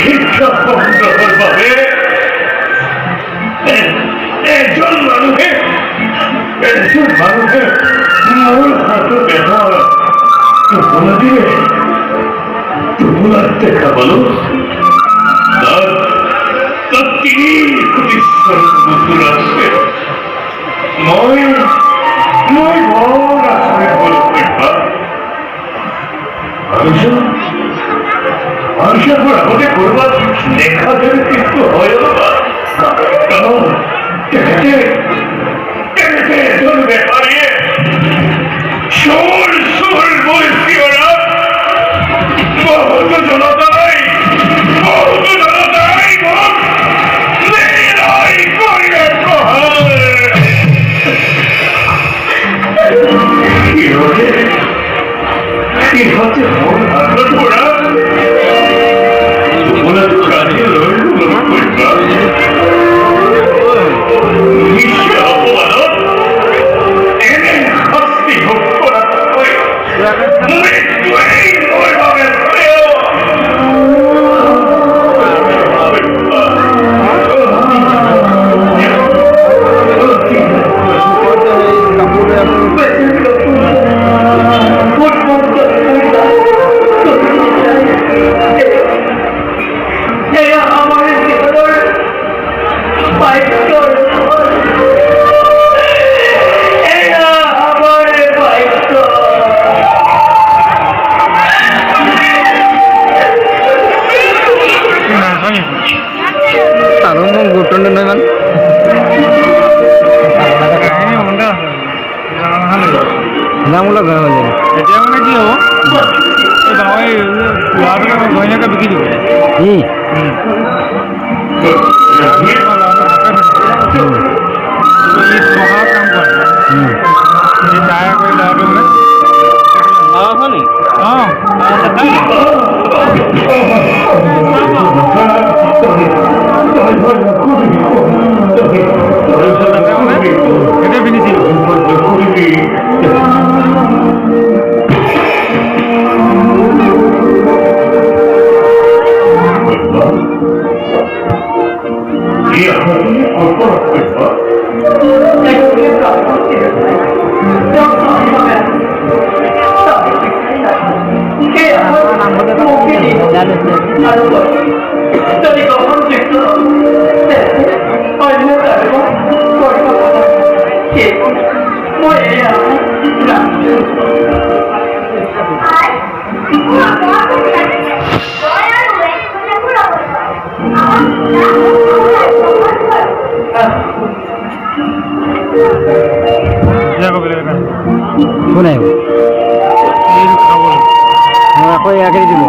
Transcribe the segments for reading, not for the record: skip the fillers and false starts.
শিক্ষা সুন্দর ভাবে একজন মানুষের মূল হাত ব্যথা তুমুলা দিবে তুমুলার দেখা বলো তার তিনি বন্ধু রাখবে মই বড় আসলে বলতে মানুষের পর আমাদের করবার দেখা দেবে কিন্তু হয় কারণ ব্যাপারে সোল বলছি ওরা বহুত জনতাই কি হচ্ছে মন হাত ঘোড়া তোমরা তো কাজে রইল নিশ্চয় অপমানত এনে শাস্তি ভোগ করা নামগুলো ঘর হলে এতিয়া মানে কি হ'ব গাঁৱে ল'ৰাটোকে ঘৈণীয়েকে বিকি দিব পঢ়া কাম কৰে তাই কৰি ল'ৰাটো মানে এতিয়া পিন্ধিছিলোঁ কোনে আকৌ ইয়াকে দিব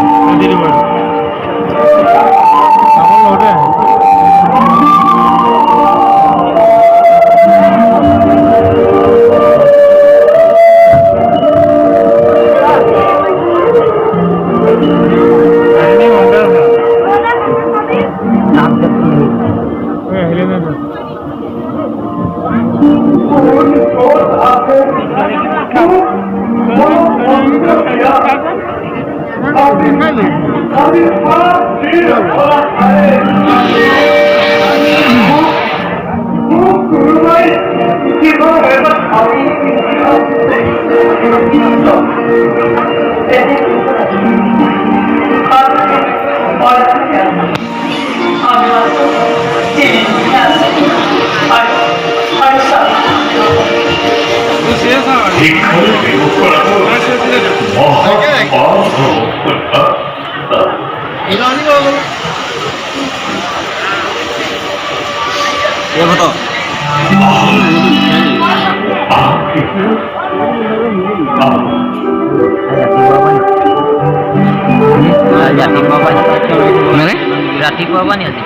ৰাতিপুৱা পানী আজি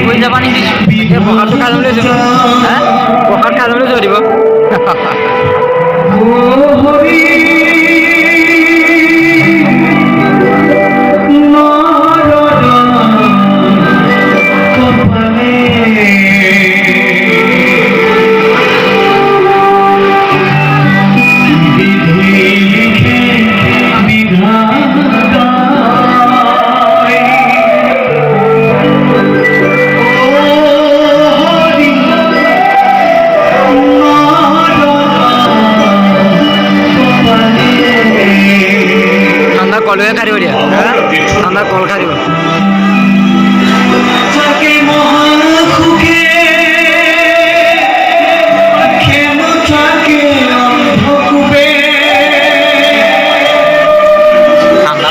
কৈ যাবা নেকি প্ৰসাদটো খাই ল'বলৈ প্ৰসাদ খাই ল'বলৈ যোৱা দিব কলকা দিব যাকে মহাসুখে কেন থাকে অন্ধকূপে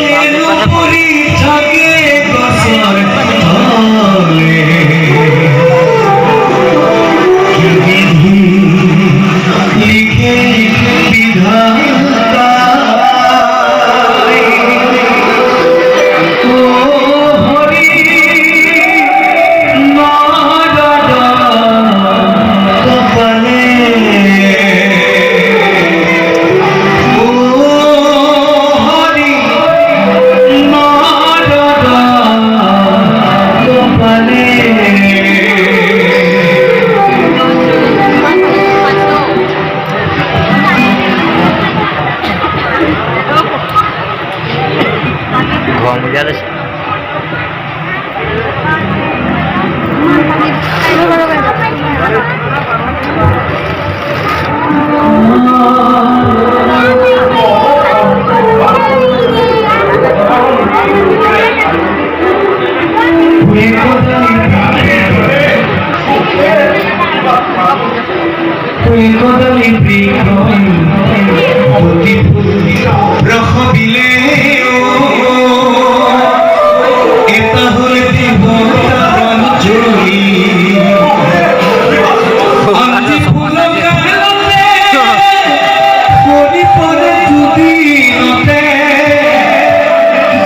কেন পরি থাকে গছর তলে কি বিধি লিখে বিধাতা ও হরি কপালে ও হরি কপালে গম যাবে রখ দিলে এটা হলে দেবতার জলি আন্তি ফুল গালতে পরি পরে দুদিনতে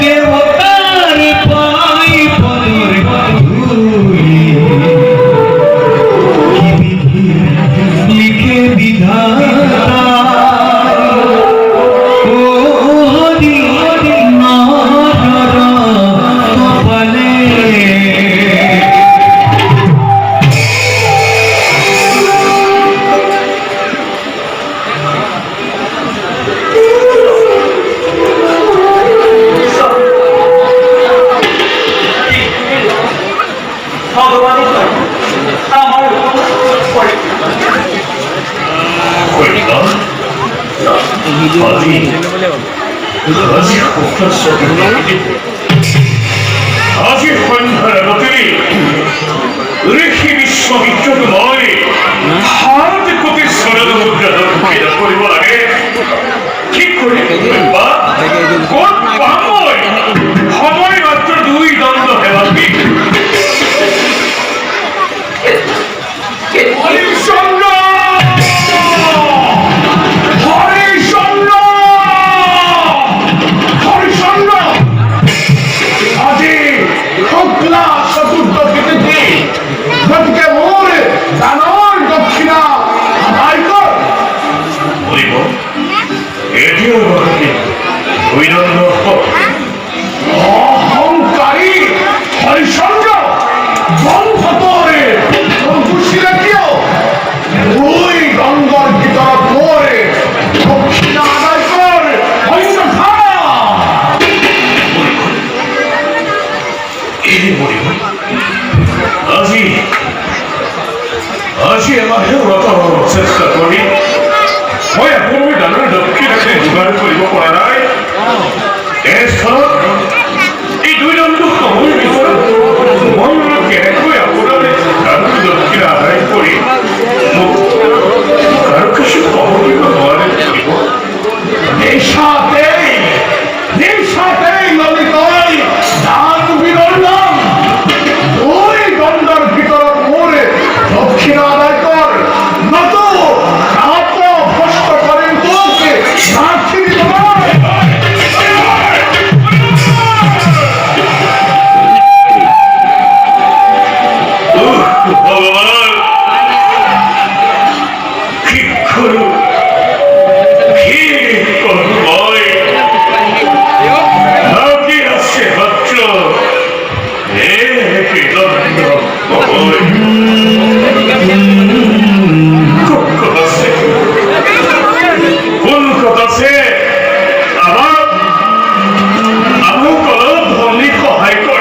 দেবতার পাই পদর ধুলি কি বিধি লিখে বিধাতা ও হরি কপালে ভগবানের আমার আজি সন্ধ্যার গতিৰে ঋষি বিশ্ববিদ্যুতময় ভাৰত কোটি স্বৰ্ণ মুদ্ৰা দক্ষিণ কৰিব লাগে কি কৰিম বা ক'ত পাম মই সময় মাত্ৰ 2 দণ্ড হেৰাবি হৰিচন্দ্ৰ হৰিচন্দ্ৰ হৰিচন্দ্ৰ আজি শুক্লা চতুর্দশী তিথি গতিকে মোৰ দানৰ দক্ষিণা আদায় কৰ কৰিব এতিয়াও অভিনন্দ অহংকাৰী হৰিচন্দ্ৰ বংশতৰে গুচিলে কিয় দুই গংগৰ ভিতৰত মোৰে দক্ষিণা আদায় কৰ অন্যথা আজি এমাহে ব্ৰত চেষ্টা কৰি মই আপোনাৰ দানৰ দক্ষিণাকে যোগাৰ কৰিব পৰা নাই এনেস্থলত এই 2 দণ্ড সময়ৰ ভিতৰত মই কেনেকৈ আপোনাৰ দানৰ দক্ষিণা আদায় কৰি মোক কাৰো কিছু সহযোগ নোৱাৰে কৰিব নিশাতেই ললিতই দান বিৰলম 2 দণ্ডৰ ভিতৰত মোৰে দক্ষিণা আদায় কৰ নতো আত্ম ভ্ৰষ্ট কৰিম তোকে সাক্ষী দিব ভগবান কি করু কি করু মই নাকি আসছে ভক্ত হে কৃতজ্ঞ কোন কথা আছে আমার কলম ধনী সহায় করে